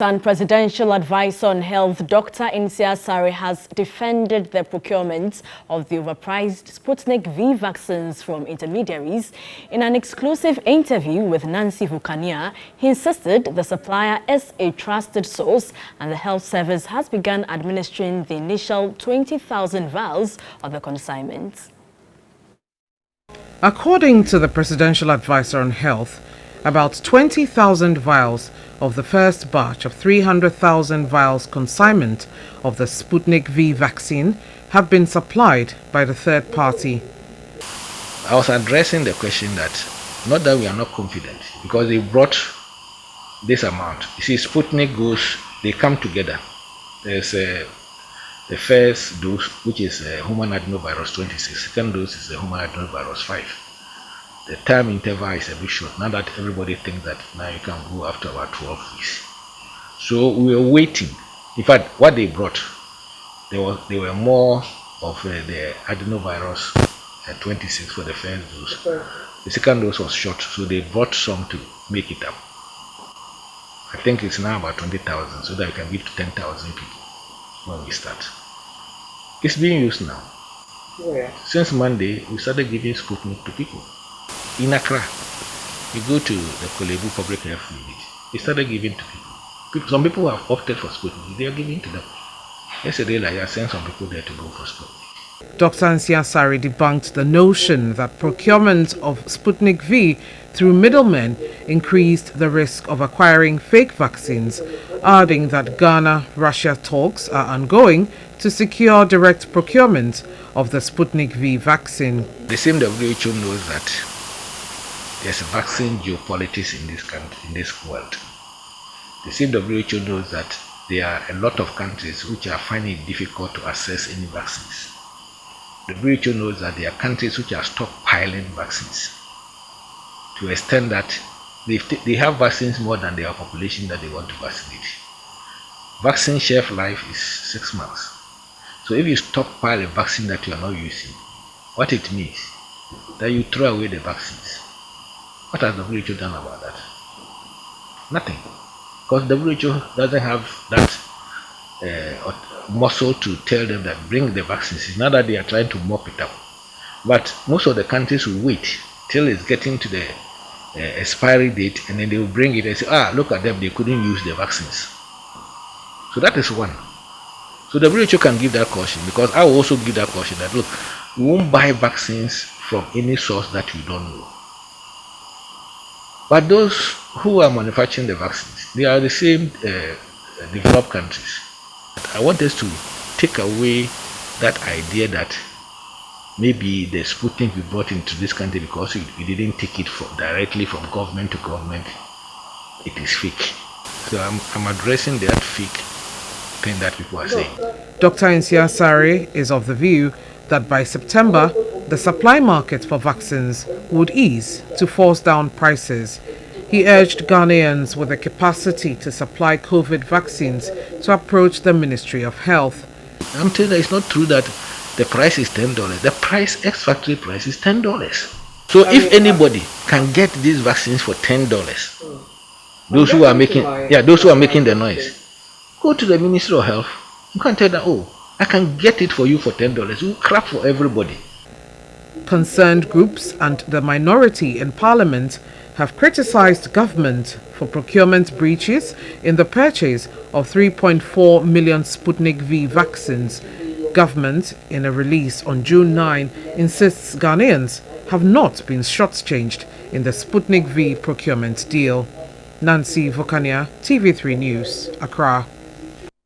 And Presidential Advisor on Health, Dr. Insia Sari, has defended the procurement of the overpriced Sputnik V vaccines from intermediaries. In an exclusive interview with Nancy Vukania, he insisted the supplier is a trusted source and the health service has begun administering the initial 20,000 vials of the consignment. According to the Presidential Advisor on Health, about 20,000 vials of the first batch of 300,000 vials consignment of the Sputnik V vaccine have been supplied by the third party. I was addressing the question that, not that we are not confident, because they brought this amount. You see, Sputnik goes, they come together. There's the first dose, which is human adenovirus 26. Second dose is the human adenovirus 5. The time interval is a bit short. Now that everybody thinks that now you can go after about 12 weeks. So we were waiting. In fact, what they brought, there were more of the adenovirus 26 for the first dose. The second dose was short, so they brought some to make it up. I think it's now about 20,000, so that we can give to 10,000 people when we start. It's being used now. Where? Since Monday, we started giving Sputnik to people. In Accra, you go to the Kolebu Public Health Unit, they started giving to people. Some people have opted for Sputnik, they are giving to them. Yesterday, I sent some people there to go for Sputnik. Dr. Insia Sari debunked the notion that procurement of Sputnik V through middlemen increased the risk of acquiring fake vaccines, adding that Ghana-Russia talks are ongoing to secure direct procurement of the Sputnik V vaccine. The same WHO knows that there's vaccine geopolitics in this country, in this world. The same WHO knows that there are a lot of countries which are finding it difficult to access any vaccines. The WHO knows that there are countries which are stockpiling vaccines to the extent that they have vaccines more than their population that they want to vaccinate. Vaccine shelf life is 6 months. So if you stockpile a vaccine that you are not using, what it means that you throw away the vaccines. What has the WHO done about that? Nothing. Because the WHO doesn't have that muscle to tell them that bring the vaccines. It's not that they are trying to mop it up. But most of the countries will wait till it's getting to the expiry date, and then they will bring it and say, look at them, they couldn't use the vaccines. So that is one. So the WHO can give that caution, because I will also give that caution that, look, we won't buy vaccines from any source that you don't know. But those who are manufacturing the vaccines, they are the same developed countries. I want us to take away that idea that maybe the Sputnik we brought into this country because we didn't take it directly from government to government, it is fake. So I'm addressing that fake thing that people are saying. Dr. Insia Sari is of the view that by September, the supply market for vaccines would ease to force down prices. He urged Ghanaians with the capacity to supply COVID vaccines to approach the Ministry of Health. I'm telling you, it's not true that the price is $10. The price, ex-factory price, is $10. So if anybody can get these vaccines for $10, those who are making the noise, go to the Ministry of Health. You can tell them, I can get it for you for $10. You crap for everybody. Concerned groups and the minority in Parliament have criticized government for procurement breaches in the purchase of 3.4 million Sputnik V vaccines. Government, in a release on June 9, insists Ghanaians have not been shortchanged in the Sputnik V procurement deal. Nancy Vukania, TV3 News, Accra.